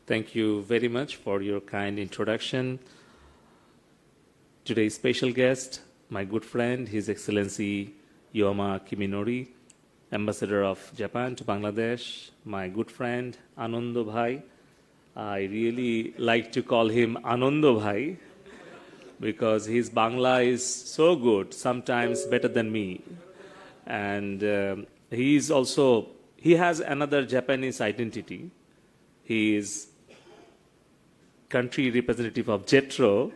Thank you very much for your kind introduction. Today's special guest, my good friend, His Excellency Yoma Kiminori, Ambassador of Japan to Bangladesh, my good friend Anando Bhai. I really like to call him Anando Bhai because his Bangla is so good, sometimes better than me. And he has another Japanese identity. He is country representative of JETRO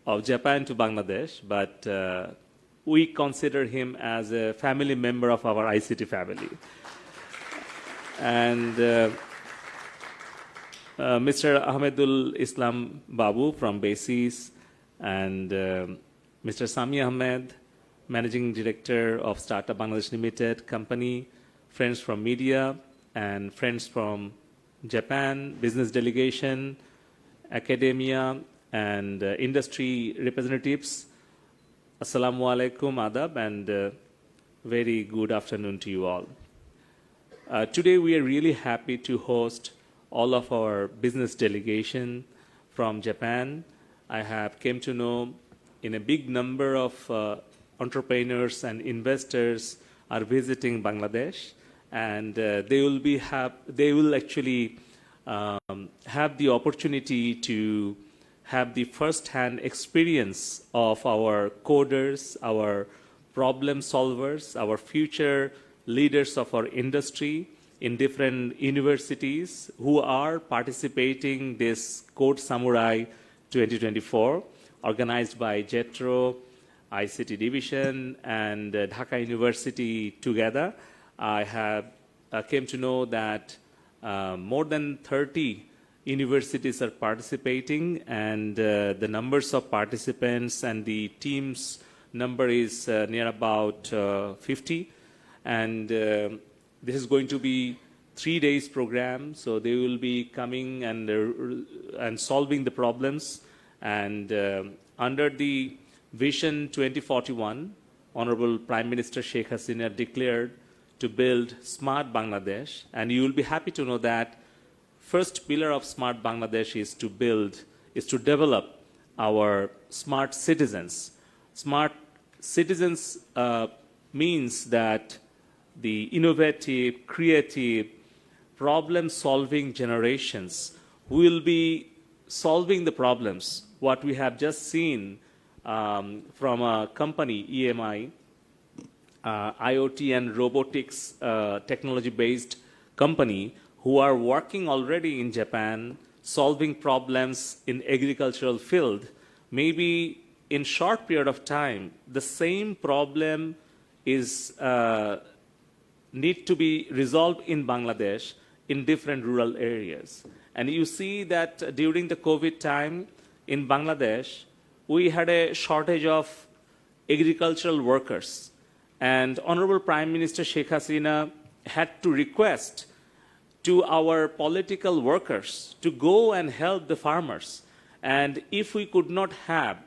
of Japan to Bangladesh, but we consider him as a family member of our ICT family. And Mr. Ahmedul Islam Babu from BASIS and Mr. Sami Ahmed, Managing Director of Startup Bangladesh Limited company, friends from media and friends from Japan, business delegation, academia, and industry representatives. Assalamu alaikum, adab, and very good afternoon to you all. Today we are really happy to host all of our business delegation from Japan. I have came to know in a big number of entrepreneurs and investors are visiting Bangladesh, and they will actually have the opportunity to have the first-hand experience of our coders, our problem solvers, our future leaders of our industry in different universities who are participating this Code Samurai 2024, organized by JETRO, ICT Division, and Dhaka University together. I have came to know that more than 30 universities are participating, and the numbers of participants and the team's number is near about 50. And this is going to be 3 days program, so they will be coming and solving the problems. And under the Vision 2041, Honorable Prime Minister Sheikh Hasina declared to build Smart Bangladesh, and you will be happy to know that first pillar of Smart Bangladesh is to develop our smart citizens. Smart citizens means that the innovative, creative, problem-solving generations will be solving the problems. What we have just seen from a company, EMI, IoT and robotics technology-based company who are working already in Japan, solving problems in agricultural field. Maybe in short period of time, the same problem is need to be resolved in Bangladesh in different rural areas. And you see that during the COVID time in Bangladesh, we had a shortage of agricultural workers. And Honorable Prime Minister Sheikh Hasina had to request to our political workers to go and help the farmers. And if we could not have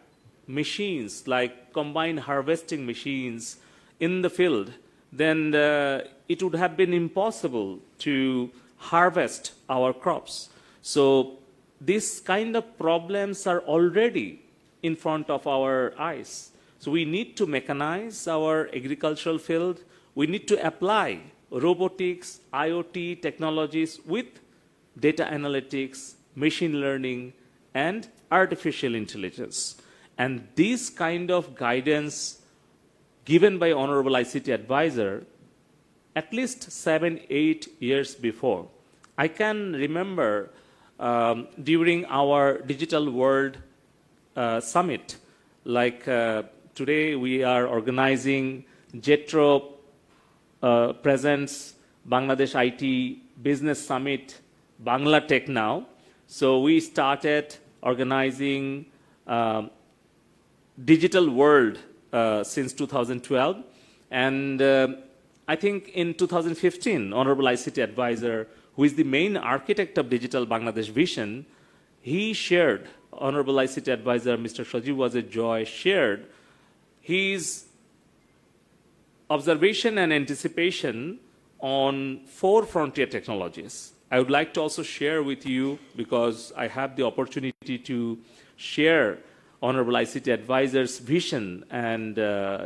machines like combined harvesting machines in the field, then it would have been impossible to harvest our crops. So these kind of problems are already in front of our eyes. So we need to mechanize our agricultural field. We need to apply robotics, IoT technologies with data analytics, machine learning, and artificial intelligence. And this kind of guidance given by Honorable ICT Advisor at least 7-8 years before. I can remember during our Digital World Summit, like today we are organizing JETRO presents Bangladesh IT Business Summit, Bangla Tech Now. So we started organizing Digital World since 2012. And I think in 2015, Honorable ICT Advisor, who is the main architect of Digital Bangladesh Vision, he shared, Honorable ICT Advisor, Mr. Shajiv Wazir Joy, shared his observation and anticipation on 4 frontier technologies. I would like to also share with you, because I have the opportunity to share Honorable ICT Advisor's vision and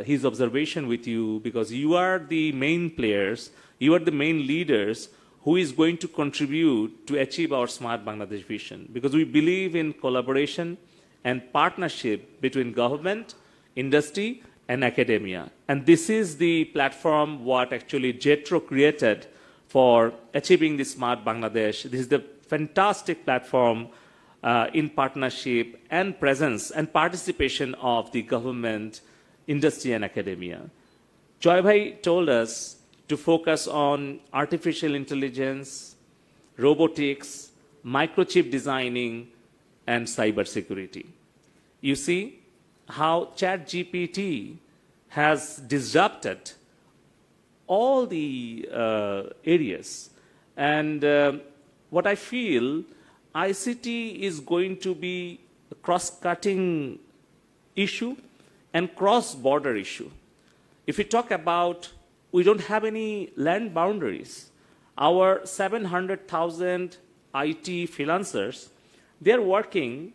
his observation with you, because you are the main players, you are the main leaders who is going to contribute to achieve our Smart Bangladesh vision. Because we believe in collaboration and partnership between government, industry, and academia. And this is the platform what actually JETRO created for achieving the Smart Bangladesh. This is the fantastic platform in partnership and presence and participation of the government, industry, and academia. Joy Bhai told us to focus on artificial intelligence, robotics, microchip designing, and cybersecurity. You see how ChatGPT has disrupted all the areas. And what I feel, ICT is going to be a cross-cutting issue and cross-border issue. If we talk about, we don't have any land boundaries. Our 700,000 IT freelancers, they're working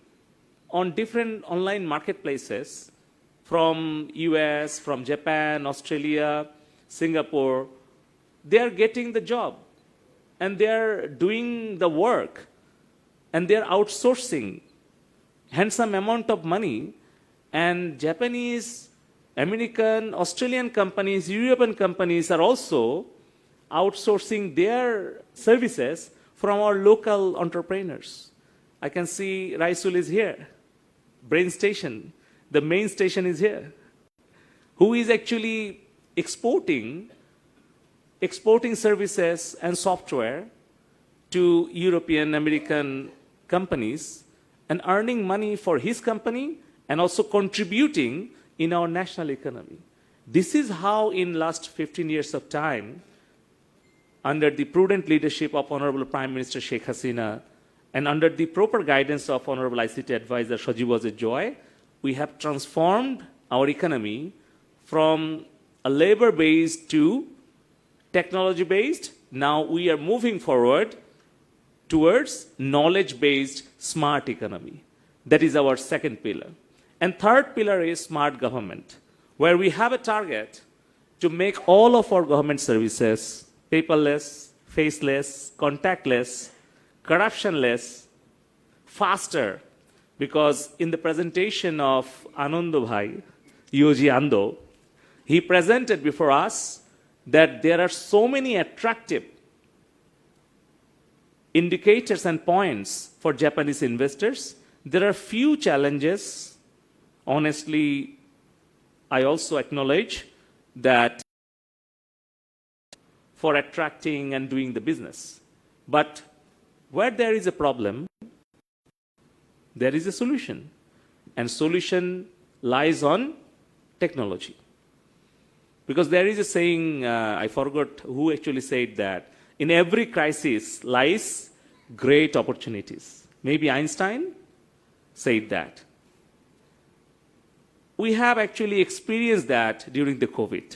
on different online marketplaces from US, from Japan, Australia, Singapore. They're getting the job and they're doing the work and they're outsourcing handsome amount of money, and Japanese, American, Australian companies, European companies are also outsourcing their services from our local entrepreneurs. I can see Raisul is here. Brain Station, the main station is here. Who is actually exporting services and software to European, American companies and earning money for his company and also contributing in our national economy. This is how in last 15 years of time, under the prudent leadership of Honorable Prime Minister Sheikh Hasina and under the proper guidance of Honorable ICT Advisor Sajeeb Joy, we have transformed our economy from a labor-based to technology-based. Now we are moving forward towards knowledge-based smart economy. That is our second pillar. And third pillar is smart government, where we have a target to make all of our government services paperless, faceless, contactless, corruptionless, faster. Because in the presentation of Anando Bhai, Yoji Ando, he presented before us that there are so many attractive indicators and points for Japanese investors. There are few challenges. Honestly, I also acknowledge that for attracting and doing the business. But where there is a problem, there is a solution. And solution lies on technology. Because there is a saying, I forgot who actually said that, in every crisis lies great opportunities. Maybe Einstein said that. We have actually experienced that during the COVID,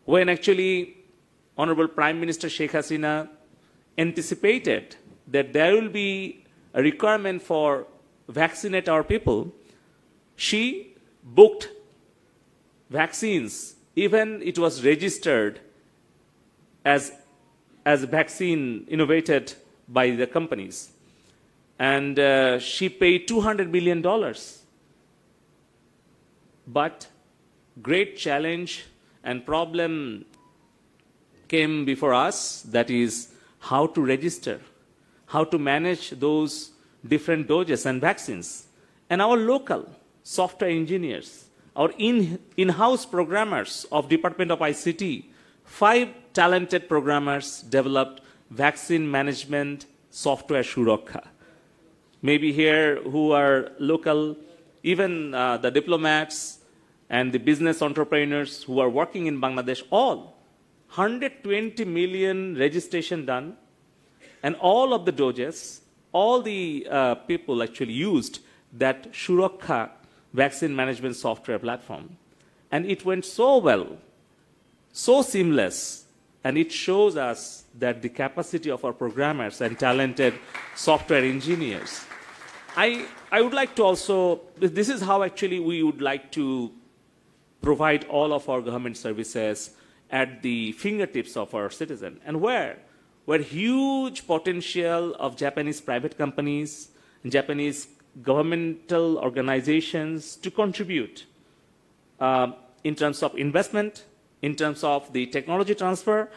when actually Honorable Prime Minister Sheikh Hasina anticipated that there will be a requirement for vaccinate our people. She booked vaccines, even it was registered as a vaccine innovated by the companies. And she paid $200 million. But great challenge and problem came before us, that is how to register, how to manage those different doses and vaccines. And our local software engineers, our in-house programmers of Department of ICT, 5 talented programmers developed vaccine management software Surakha. Maybe here who are local, even the diplomats and the business entrepreneurs who are working in Bangladesh, all 120 million registration done, and all of the doses, all the people actually used that Surakha vaccine management software platform. And it went so well, so seamless, And it shows us that the capacity of our programmers and talented software engineers. I would like to also, this is how actually we would like to provide all of our government services at the fingertips of our citizen. And where huge potential of Japanese private companies, Japanese governmental organizations to contribute in terms of investment, in terms of the technology transfer,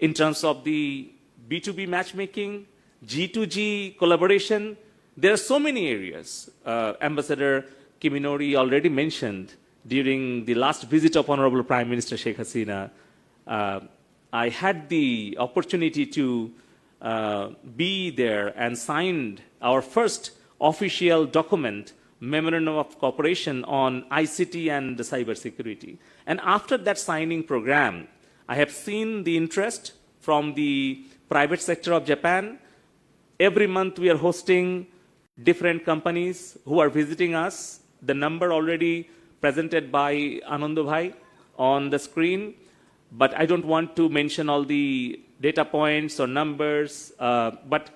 in terms of the B2B matchmaking, G2G collaboration. There are so many areas. Ambassador Kiminori already mentioned during the last visit of Honorable Prime Minister Sheikh Hasina. I had the opportunity to be there and signed our first official document, Memorandum of Cooperation on ICT and cybersecurity. And after that signing program, I have seen the interest from the private sector of Japan. Every month we are hosting different companies who are visiting us. The number already presented by Anando Bhai on the screen, but I don't want to mention all the data points or numbers, but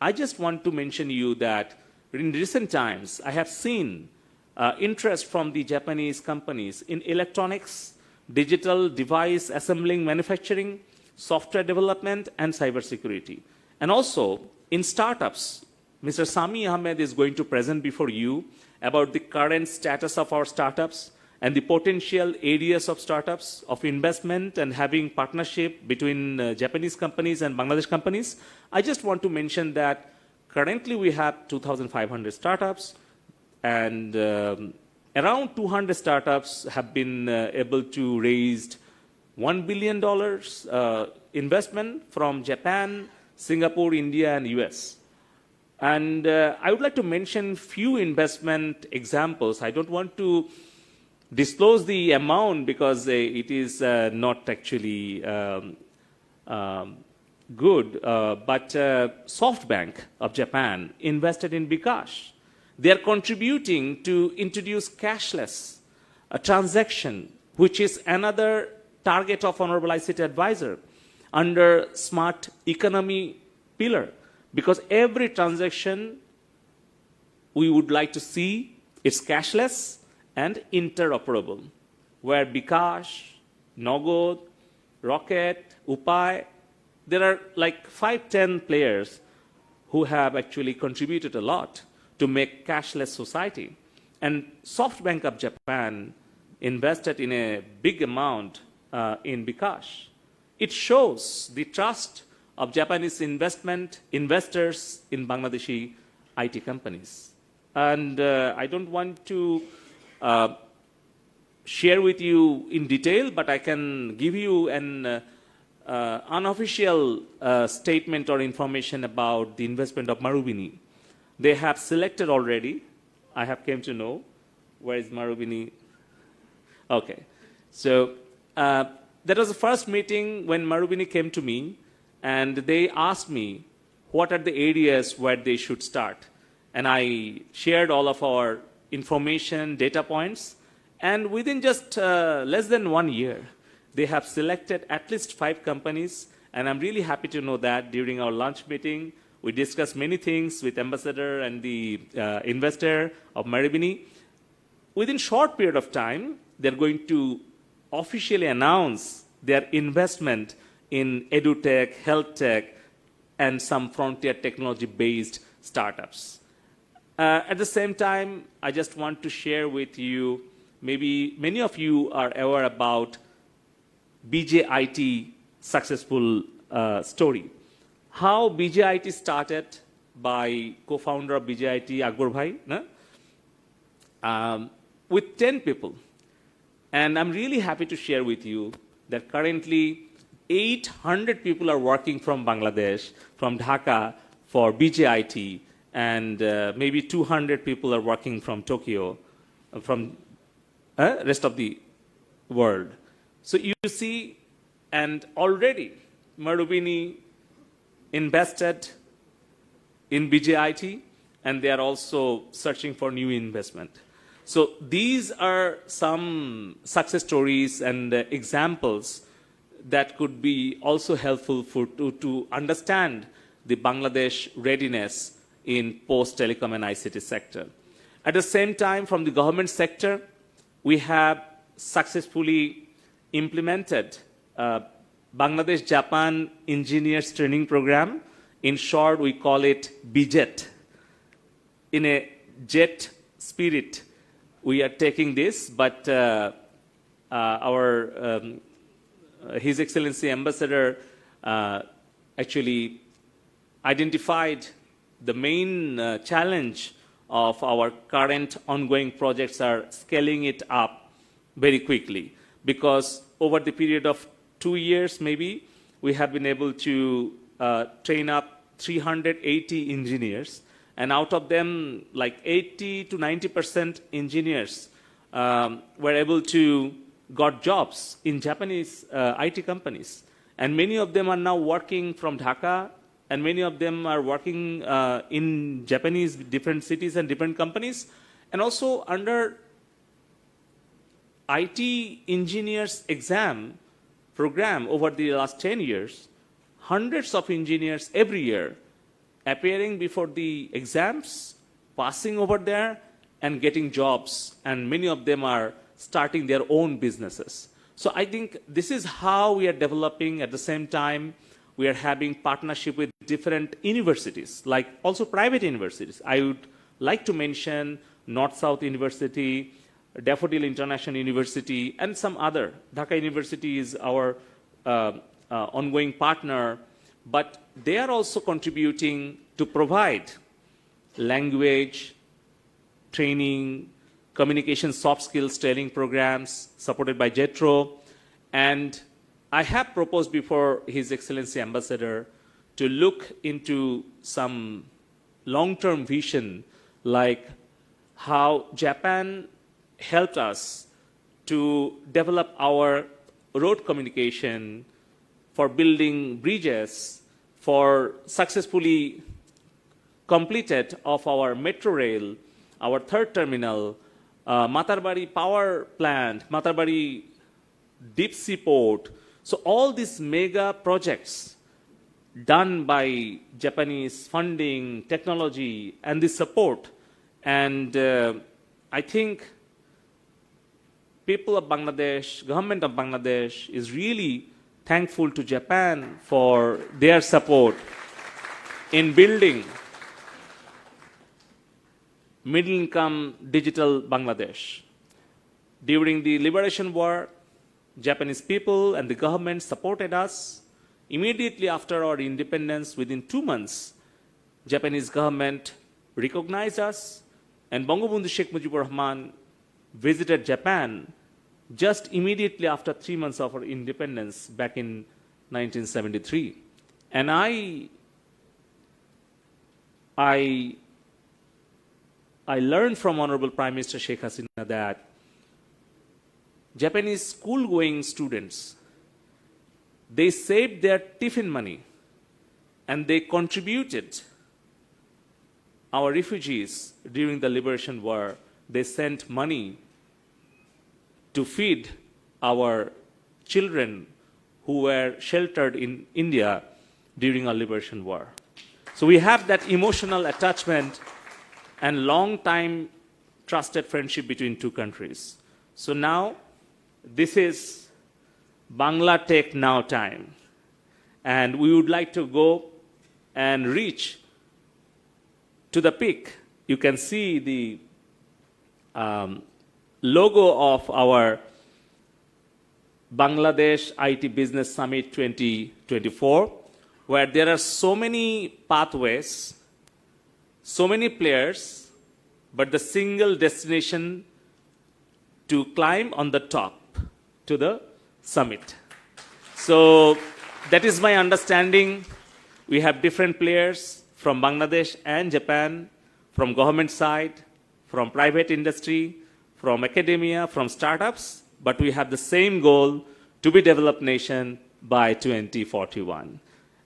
I just want to mention you that in recent times, I have seen interest from the Japanese companies in electronics, digital device assembling, manufacturing, software development, and cybersecurity. And also in startups. Mr. Sami Ahmed is going to present before you about the current status of our startups and the potential areas of startups, of investment and having partnership between Japanese companies and Bangladesh companies. I just want to mention that currently we have 2,500 startups, and around 200 startups have been able to raise $1 billion investment from Japan, Singapore, India, and US. And I would like to mention few investment examples. I don't want to disclose the amount because it is not actually good, but SoftBank of Japan invested in bKash. They are contributing to introduce cashless transaction, which is another target of Honorable ICT Advisor under smart economy pillar. Because every transaction we would like to see is cashless and interoperable, where bKash, Nogod, Rocket, Upay, there are like 5-10 players who have actually contributed a lot to make cashless society. And SoftBank of Japan invested in a big amount in bKash. It shows the trust of Japanese investors in Bangladeshi IT companies. And I don't want to share with you in detail, but I can give you an unofficial statement or information about the investment of Marubeni. They have selected already. I have came to know. Where is Marubeni? Okay. So that was the first meeting when Marubeni came to me, and they asked me what are the areas where they should start. And I shared all of our information, data points, and within just less than 1 year, they have selected at least 5 companies, and I'm really happy to know that during our lunch meeting, we discussed many things with Ambassador and the investor of Marubeni. Within short period of time, they're going to officially announce their investment in edutech, health tech, and some frontier technology-based startups. At the same time, I just want to share with you, maybe many of you are aware about BJIT successful story. How BJIT started by co-founder of BJIT, Akbar Bhai, with 10 people. And I'm really happy to share with you that currently 800 people are working from Bangladesh, from Dhaka, for BJIT, and maybe 200 people are working from Tokyo, from rest of the world. So you see, and already Marubeni invested in BJIT, and they are also searching for new investment. So these are some success stories and examples that could be also helpful to understand the Bangladesh readiness in post-telecom and ICT sector. At the same time, from the government sector, we have successfully implemented Bangladesh-Japan Engineers Training Program. In short, we call it BJET. In a jet spirit, we are taking this, but His Excellency Ambassador actually identified the main challenge of our current ongoing projects are scaling it up very quickly, because over the period of 2 years maybe, we have been able to train up 380 engineers, and out of them like 80 to 90% engineers were able to got jobs in Japanese IT companies. And many of them are now working from Dhaka, and many of them are working in Japanese different cities and different companies. And also under IT engineers exam program over the last 10 years, hundreds of engineers every year appearing before the exams, passing over there, and getting jobs. And many of them are starting their own businesses. So I think this is how we are developing. At the same time, we are having partnership with different universities, like also private universities. I would like to mention North-South University, Daffodil International University, and some other. Dhaka University is our ongoing partner, but they are also contributing to provide language, training, communication soft skills training programs supported by JETRO. And I have proposed before His Excellency Ambassador to look into some long-term vision, like how Japan helped us to develop our road communication, for building bridges, for successfully completed of our metro rail, our third terminal, Matarbari power plant, Matarbari deep sea port. So all these mega projects done by Japanese funding, technology, and the support. And I think people of Bangladesh, government of Bangladesh is really thankful to Japan for their support in building middle-income digital Bangladesh. During the Liberation War, Japanese people and the government supported us. Immediately after our independence, within 2 months, Japanese government recognized us, and Bangabandhu Sheikh Mujibur Rahman visited Japan just immediately after 3 months of our independence back in 1973. And I learned from Honorable Prime Minister Sheikh Hasina that Japanese school-going students, they saved their tiffin money and they contributed our refugees during the Liberation War. They sent money to feed our children who were sheltered in India during our Liberation War. So we have that emotional attachment and long-time trusted friendship between two countries. So now, this is Bangla Tech Now time. And we would like to go and reach to the peak. You can see the logo of our Bangladesh IT Business Summit 2024, where there are so many pathways, so many players, but the single destination to climb on the top to the summit. So that is my understanding. We have different players from Bangladesh and Japan, from government side, from private industry, from academia, from startups, but we have the same goal to be developed nation by 2041.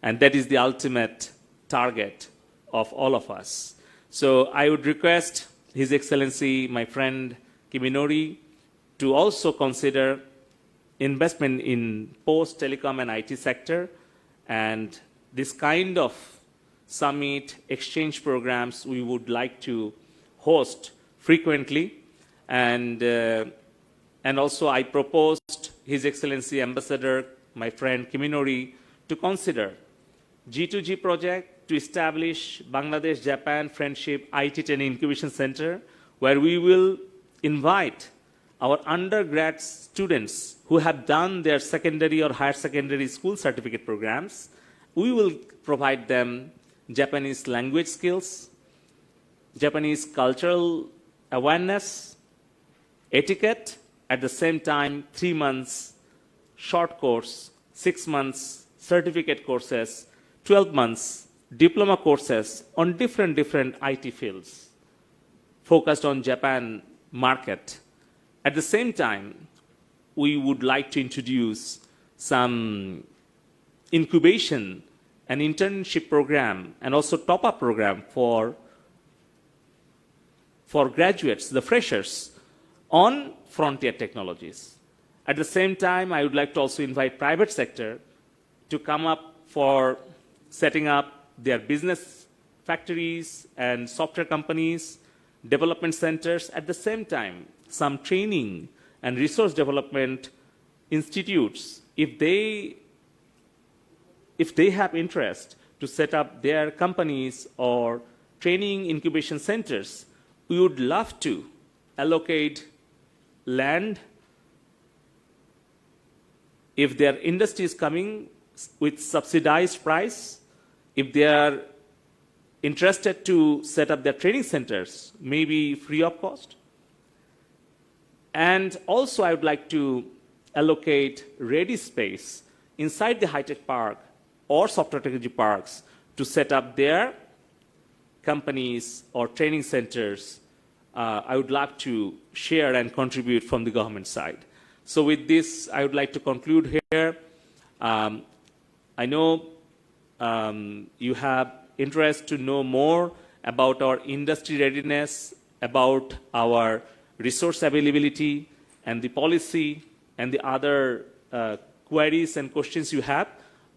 And that is the ultimate target of all of us. So I would request His Excellency, my friend Kiminori, to also consider investment in post-telecom and IT sector, and this kind of summit exchange programs we would like to host frequently. And also I proposed His Excellency Ambassador, my friend Kiminori, to consider G2G project to establish Bangladesh-Japan Friendship IT Training Incubation Center, where we will invite our undergrad students who have done their secondary or higher secondary school certificate programs. We will provide them Japanese language skills, Japanese cultural awareness, etiquette, at the same time 3 months short course, 6 months certificate courses, 12 months diploma courses on different IT fields focused on Japan market. At the same time, we would like to introduce some incubation and internship program and also top-up program for graduates, the freshers, on frontier technologies. At the same time, I would like to also invite private sector to come up for setting up their business factories and software companies, development centers. At the same time, some training and resource development institutes, if they have interest to set up their companies or training incubation centers, we would love to allocate land. If their industry is coming with subsidized price, if they are interested to set up their training centers, maybe free of cost. And also I would like to allocate ready space inside the high-tech park or software technology parks to set up their companies or training centers. I would like to share and contribute from the government side. So with this, I would like to conclude here. I know you have interest to know more about our industry readiness, about our resource availability, and the policy, and the other queries and questions you have.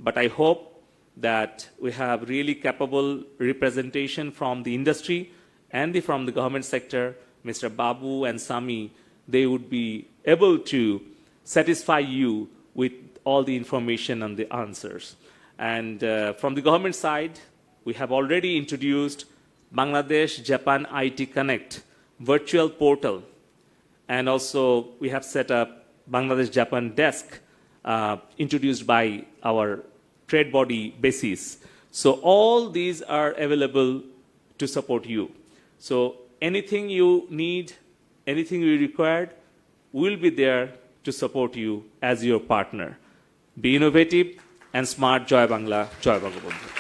But I hope that we have really capable representation from the industry and from the government sector. Mr. Babu and Sami, they would be able to satisfy you with all the information and the answers. And from the government side, we have already introduced Bangladesh-Japan IT Connect virtual portal. And also we have set up Bangladesh-Japan desk introduced by our trade body BASIS. So all these are available to support you. So anything you need, anything you require, we'll be there to support you as your partner. Be innovative and smart. Joy Bangla, Joy Bangabandhu.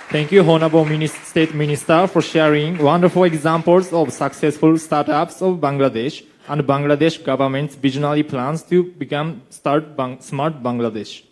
Thank you, Honorable State Minister, for sharing wonderful examples of successful startups of Bangladesh and Bangladesh government's visionary plans to start Smart Bangladesh.